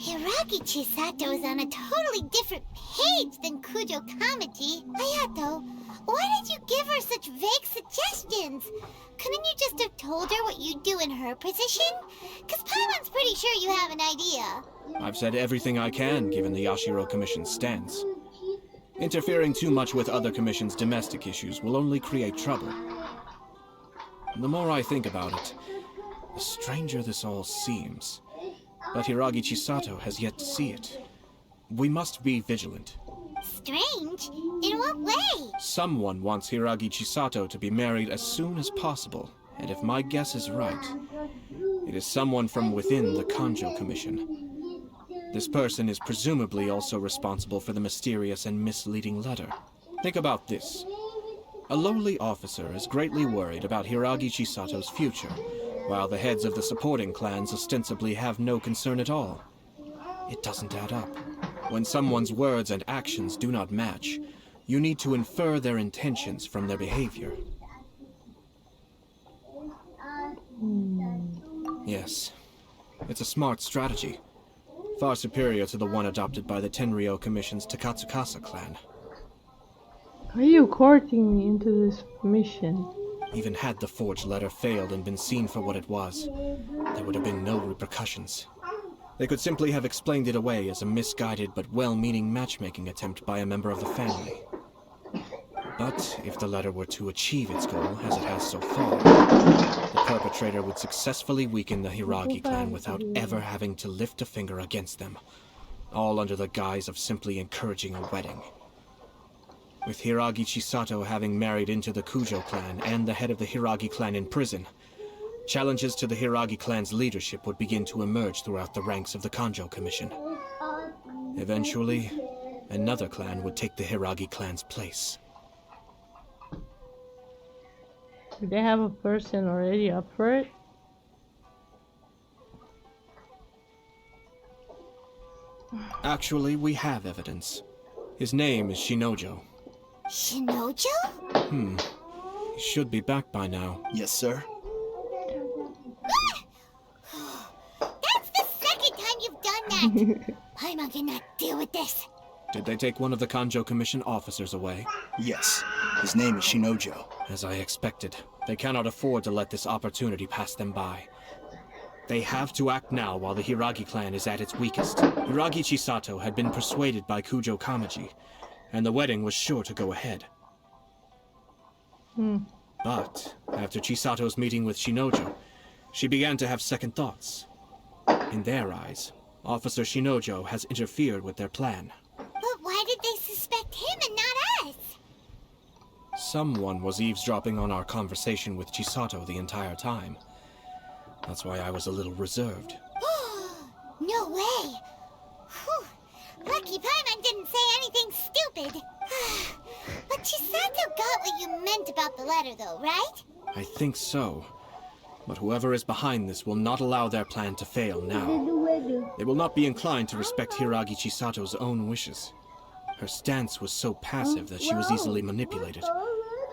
Hiragi Chisato is on a totally different page than Kujo Kamaji. Ayato, why did you give her such vague suggestions? Couldn't you just have told her what you'd do in her position? Because Paimon's pretty sure you have an idea. I've said everything I can, given the Yashiro Commission's stance. Interfering too much with other commission's domestic issues will only create trouble. The more I think about it, the stranger this all seems. But Hiragi Chisato has yet to see it. We must be vigilant. Strange? In what way? Someone wants Hiragi Chisato to be married as soon as possible, and if my guess is right, it is someone from within the Kanjo Commission. This person is presumably also responsible for the mysterious and misleading letter. Think about this. A lowly officer is greatly worried about Hiragi Chisato's future, while the heads of the supporting clans ostensibly have no concern at all. It doesn't add up. When someone's words and actions do not match, you need to infer their intentions from their behavior. Yes, it's a smart strategy. Far superior to the one adopted by the Tenryo Commission's Takatsukasa clan. Are you courting me into this mission? Even had the forged letter failed and been seen for what it was, there would have been no repercussions. They could simply have explained it away as a misguided but well-meaning matchmaking attempt by a member of the family. But if the letter were to achieve its goal, as it has so far, the perpetrator would successfully weaken the Hiragi clan without ever having to lift a finger against them, all under the guise of simply encouraging a wedding. With Hiragi Chisato having married into the Kujo clan and the head of the Hiragi clan in prison, challenges to the Hiragi clan's leadership would begin to emerge throughout the ranks of the Kanjo Commission. Eventually, another clan would take the Hiragi clan's place. Do they have a person already up for it? Actually, we have evidence. His name is Shinojo. Shinojo? He should be back by now. Yes, sir. That's the second time you've done that! Paimon cannot deal with this. Did they take one of the Kanjo Commission officers away? Yes. His name is Shinojo. As I expected, they cannot afford to let this opportunity pass them by. They have to act now while the Hiragi clan is at its weakest. Hiragi Chisato had been persuaded by Kujo Kamaji, and the wedding was sure to go ahead. But after Chisato's meeting with Shinojo, she began to have second thoughts. In their eyes, Officer Shinojo has interfered with their plan. But why did they suspect him and not us? Someone was eavesdropping on our conversation with Chisato the entire time. That's why I was a little reserved. No way! Whew. Lucky Paimon didn't say anything stupid. But Chisato got what you meant about the letter though, right? I think so. But whoever is behind this will not allow their plan to fail now. They will not be inclined to respect Hiragi Chisato's own wishes. Her stance was so passive that she was easily manipulated,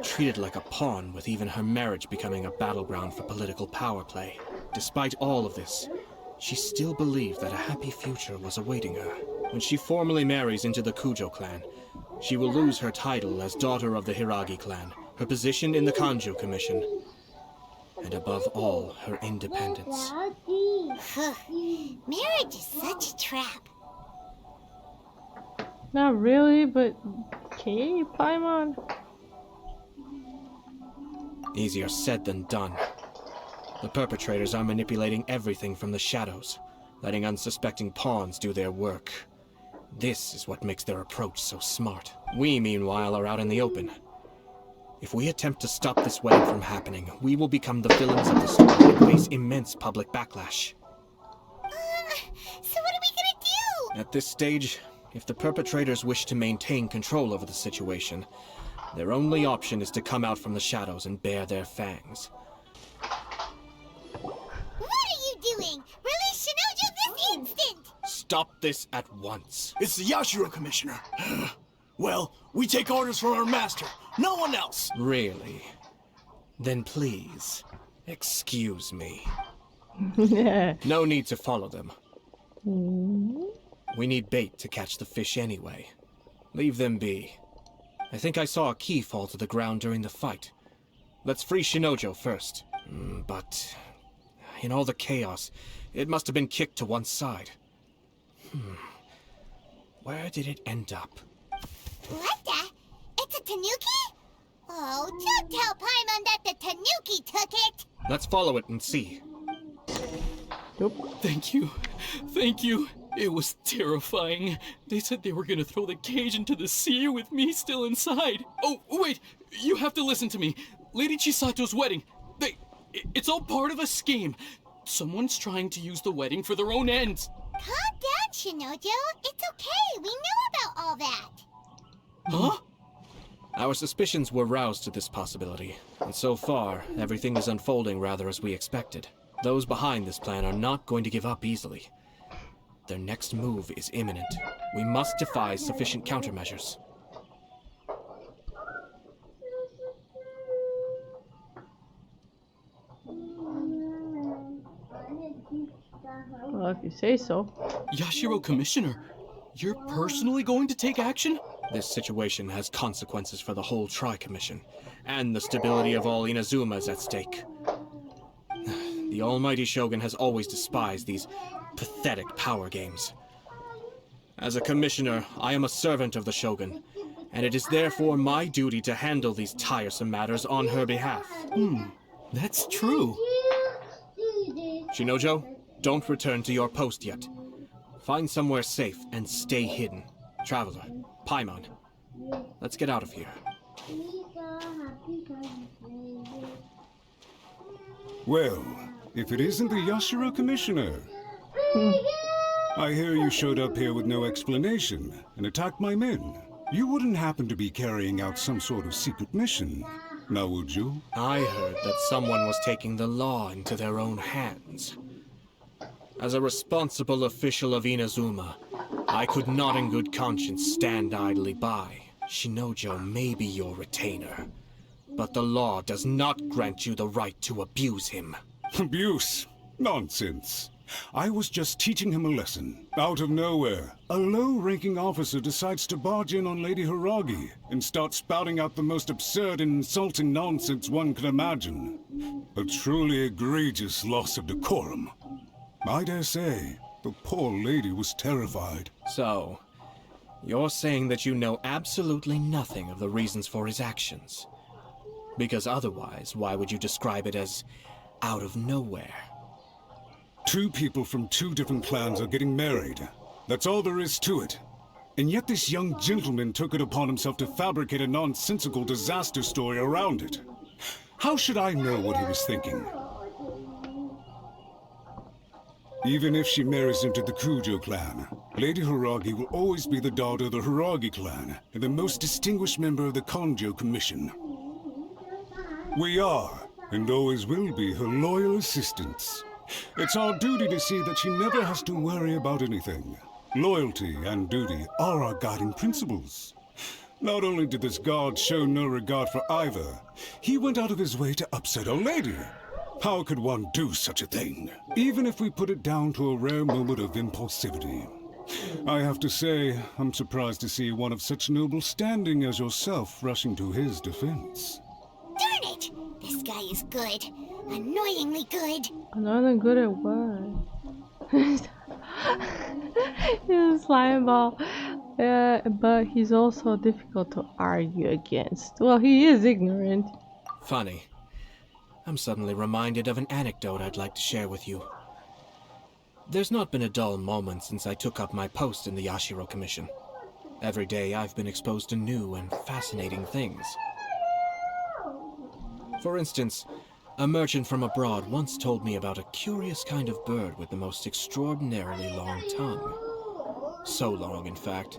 treated like a pawn, with even her marriage becoming a battleground for political power play. Despite all of this, she still believed that a happy future was awaiting her. When she formally marries into the Kujo clan, she will lose her title as daughter of the Hiragi clan, her position in the Kanjo Commission, and above all, her independence. Marriage is such a trap. Not really, but okay, Paimon. Easier said than done. The perpetrators are manipulating everything from the shadows, letting unsuspecting pawns do their work. This is what makes their approach so smart. We, meanwhile, are out in the open. If we attempt to stop this wedding from happening, we will become the villains of the story and face immense public backlash. So what are we gonna do? At this stage, if the perpetrators wish to maintain control over the situation, their only option is to come out from the shadows and bare their fangs. What are you doing? Release Shinojo this instant! Stop this at once. It's the Yashiro Commissioner. Well, we take orders from our master. No one else. Really? Then please, excuse me. Yeah. No need to follow them. We need bait to catch the fish anyway. Leave them be. I think I saw a key fall to the ground during the fight. Let's free Shinojo first. But in all the chaos, it must have been kicked to one side. Where did it end up? What the? It's a tanuki? Oh, don't tell Paimon that the tanuki took it! Let's follow it and see. Thank you. Thank you. It was terrifying. They said they were gonna throw the cage into the sea with me still inside. Oh, wait! You have to listen to me. Lady Chisato's wedding. It's all part of a scheme. Someone's trying to use the wedding for their own ends. Calm down, Shinojo. It's okay. We know about all that. Huh? Our suspicions were roused to this possibility, and so far, everything is unfolding rather as we expected. Those behind this plan are not going to give up easily. Their next move is imminent. We must devise sufficient countermeasures. Well, if you say so. Yashiro Commissioner, you're personally going to take action? This situation has consequences for the whole Tri-Commission, and the stability of all Inazuma is at stake. The almighty Shogun has always despised these pathetic power games. As a commissioner, I am a servant of the Shogun, and it is therefore my duty to handle these tiresome matters on her behalf. That's true. Shinojo, don't return to your post yet. Find somewhere safe and stay hidden. Traveler, Paimon, let's get out of here. Well, if it isn't the Yashiro Commissioner. I hear you showed up here with no explanation and attacked my men. You wouldn't happen to be carrying out some sort of secret mission, now would you? I heard that someone was taking the law into their own hands. As a responsible official of Inazuma, I could not in good conscience stand idly by. Shinojo may be your retainer, but the law does not grant you the right to abuse him. Abuse? Nonsense. I was just teaching him a lesson. Out of nowhere, a low-ranking officer decides to barge in on Lady Hiragi and start spouting out the most absurd and insulting nonsense one can imagine. A truly egregious loss of decorum. I dare say, the poor lady was terrified. So, you're saying that you know absolutely nothing of the reasons for his actions? Because otherwise, why would you describe it as out of nowhere? Two people from two different clans are getting married. That's all there is to it. And yet this young gentleman took it upon himself to fabricate a nonsensical disaster story around it. How should I know what he was thinking? Even if she marries into the Kujo clan, Lady Hiragi will always be the daughter of the Hiragi clan and the most distinguished member of the Konjo Commission. We are, and always will be, her loyal assistants. It's our duty to see that she never has to worry about anything. Loyalty and duty are our guiding principles. Not only did this guard show no regard for either, he went out of his way to upset our lady. How could one do such a thing? Even if we put it down to a rare moment of impulsivity. I have to say, I'm surprised to see one of such noble standing as yourself rushing to his defense. Darn it! This guy is good. Annoyingly good. Another good at what? He's a slime ball. But he's also difficult to argue against. Well, he is ignorant. Funny. I'm suddenly reminded of an anecdote I'd like to share with you. There's not been a dull moment since I took up my post in the Yashiro Commission. Every day I've been exposed to new and fascinating things. For instance, a merchant from abroad once told me about a curious kind of bird with the most extraordinarily long tongue. So long, in fact,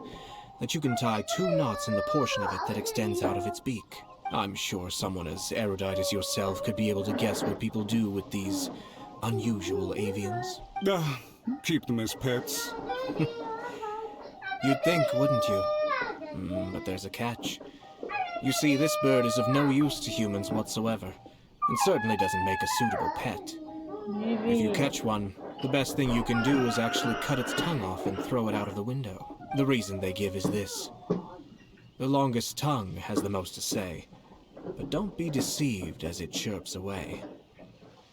that you can tie 2 knots in the portion of it that extends out of its beak. I'm sure someone as erudite as yourself could be able to guess what people do with these unusual avians. Keep them as pets. You'd think, wouldn't you? But there's a catch. You see, this bird is of no use to humans whatsoever, and certainly doesn't make a suitable pet. If you catch one, The best thing you can do is actually cut its tongue off and throw it out of the window. The reason they give is this. The longest tongue has the most to say, but don't be deceived as it chirps away,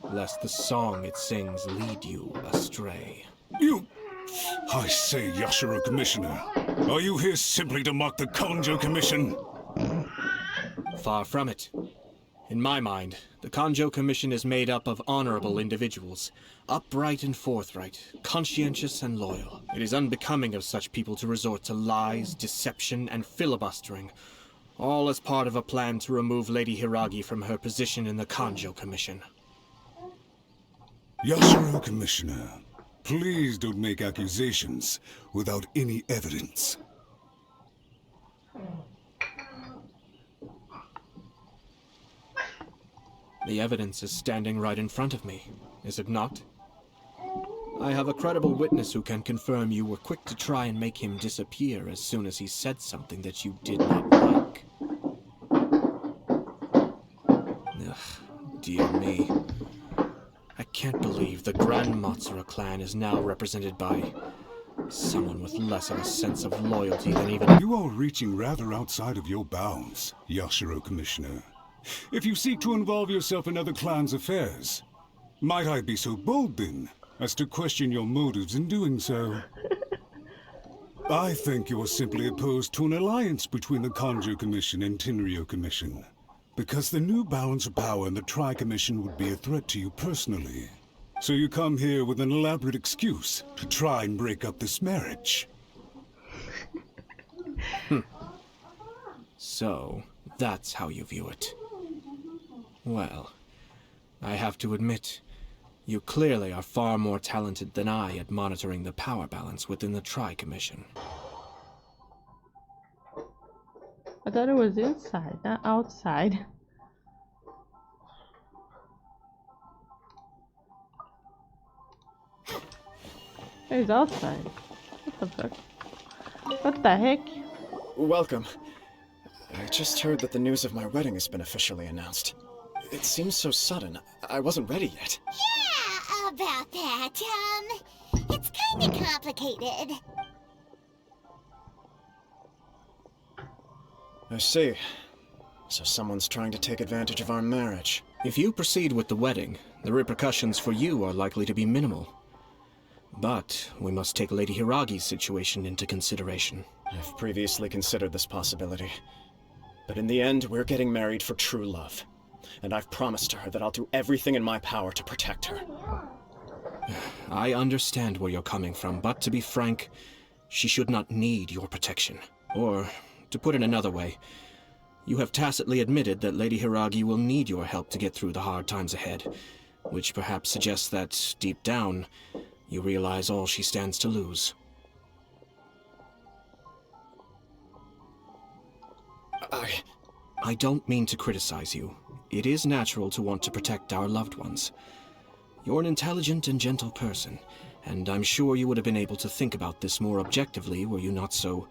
lest the song it sings lead you astray. You... I say, Yashiro Commissioner, are you here simply to mock the Kanjo Commission? Far from it. In my mind, the Kanjo Commission is made up of honorable individuals, upright and forthright, conscientious and loyal. It is unbecoming of such people to resort to lies, deception, and filibustering, all as part of a plan to remove Lady Hiragi from her position in the Kanjo Commission. Yashiro Commissioner, please don't make accusations without any evidence. The evidence is standing right in front of me, is it not? I have a credible witness who can confirm you were quick to try and make him disappear as soon as he said something that you did not like. Ugh, dear me. I can't believe the Grand Matsura clan is now represented by someone with less of a sense of loyalty than even— You are reaching rather outside of your bounds, Yashiro Commissioner. If you seek to involve yourself in other clans' affairs, might I be so bold then as to question your motives in doing so? I think you are simply opposed to an alliance between the Kanjo Commission and Tenryo Commission, because the new balance of power in the Tri-Commission would be a threat to you personally. So you come here with an elaborate excuse to try and break up this marriage. So, that's how you view it. Well, I have to admit, you clearly are far more talented than I at monitoring the power balance within the Tri-Commission. I thought it was inside, not outside. It's outside. What the fuck? What the heck? Welcome. I just heard that the news of my wedding has been officially announced. It seems so sudden. I wasn't ready yet. Yeah, about that. It's kinda complicated. I see. So someone's trying to take advantage of our marriage. If you proceed with the wedding, the repercussions for you are likely to be minimal. But we must take Lady Hiragi's situation into consideration. I've previously considered this possibility. But in the end, we're getting married for true love. And I've promised her that I'll do everything in my power to protect her. I understand where you're coming from, but to be frank, she should not need your protection. Or, to put it another way, you have tacitly admitted that Lady Hiragi will need your help to get through the hard times ahead, which perhaps suggests that, deep down, you realize all she stands to lose. I don't mean to criticize you. It is natural to want to protect our loved ones. You're an intelligent and gentle person, and I'm sure you would have been able to think about this more objectively were you not so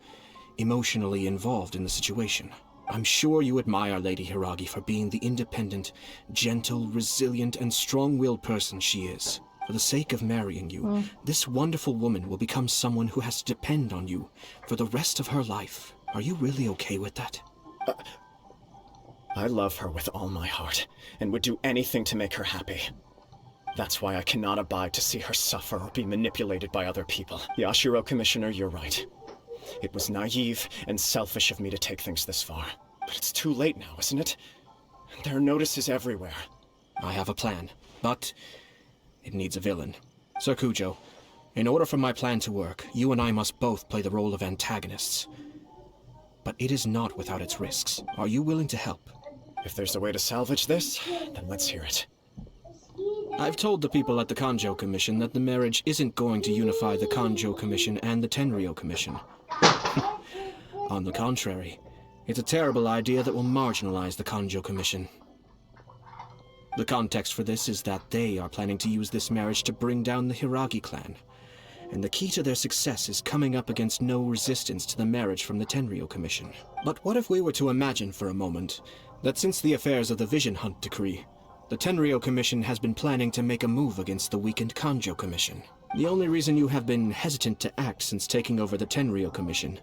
emotionally involved in the situation. I'm sure you admire Lady Hiragi for being the independent, gentle, resilient, and strong-willed person she is. For the sake of marrying you, this wonderful woman will become someone who has to depend on you for the rest of her life. Are you really okay with that? I love her with all my heart, and would do anything to make her happy. That's why I cannot abide to see her suffer or be manipulated by other people. Yashiro Commissioner, you're right. It was naive and selfish of me to take things this far. But it's too late now, isn't it? There are notices everywhere. I have a plan, but it needs a villain. Sir Kujo, in order for my plan to work, you and I must both play the role of antagonists. But it is not without its risks. Are you willing to help? If there's a way to salvage this, then let's hear it. I've told the people at the Kanjo Commission that the marriage isn't going to unify the Kanjo Commission and the Tenryo Commission. On the contrary, it's a terrible idea that will marginalize the Kanjo Commission. The context for this is that they are planning to use this marriage to bring down the Hiragi clan. And the key to their success is coming up against no resistance to the marriage from the Tenryo Commission. But what if we were to imagine for a moment that since the affairs of the Vision Hunt decree, The Tenryou Commission has been planning to make a move against the weakened Kanjo Commission. The only reason you have been hesitant to act since taking over the Tenryou Commission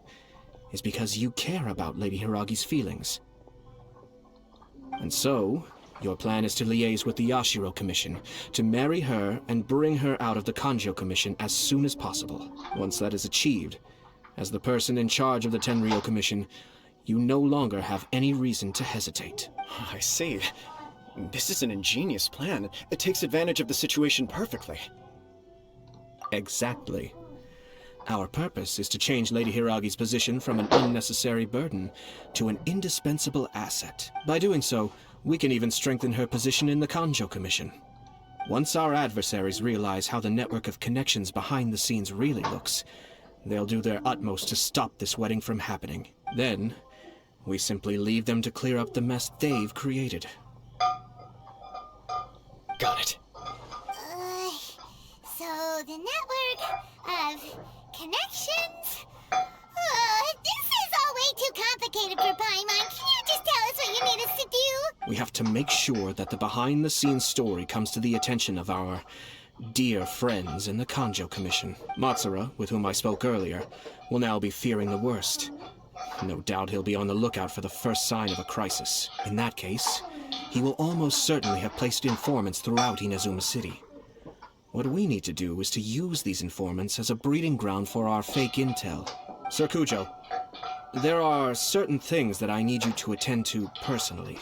is because you care about Lady Hiragi's feelings. And so, your plan is to liaise with the Yashiro Commission, to marry her and bring her out of the Kanjo Commission as soon as possible. Once that is achieved, as the person in charge of the Tenryou Commission, you no longer have any reason to hesitate. I see. This is an ingenious plan. It takes advantage of the situation perfectly. Exactly. Our purpose is to change Lady Hiragi's position from an unnecessary burden to an indispensable asset. By doing so, we can even strengthen her position in the Kanjo Commission. Once our adversaries realize how the network of connections behind the scenes really looks, they'll do their utmost to stop this wedding from happening. Then, we simply leave them to clear up the mess they've created. Got it. So the network of connections? This is all way too complicated for Paimon. Can you just tell us what you need us to do? We have to make sure that the behind-the-scenes story comes to the attention of our dear friends in the Kanjo Commission. Matsura, with whom I spoke earlier, will now be fearing the worst. No doubt he'll be on the lookout for the first sign of a crisis. In that case, he will almost certainly have placed informants throughout Inazuma City. What we need to do is to use these informants as a breeding ground for our fake intel. Sir Kujo, there are certain things that I need you to attend to personally.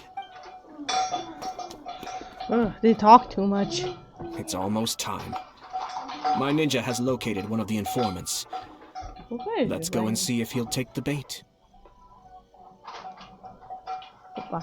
They talk too much. It's almost time. My ninja has located one of the informants. Okay, Let's go and see if he'll take the bait. Opa.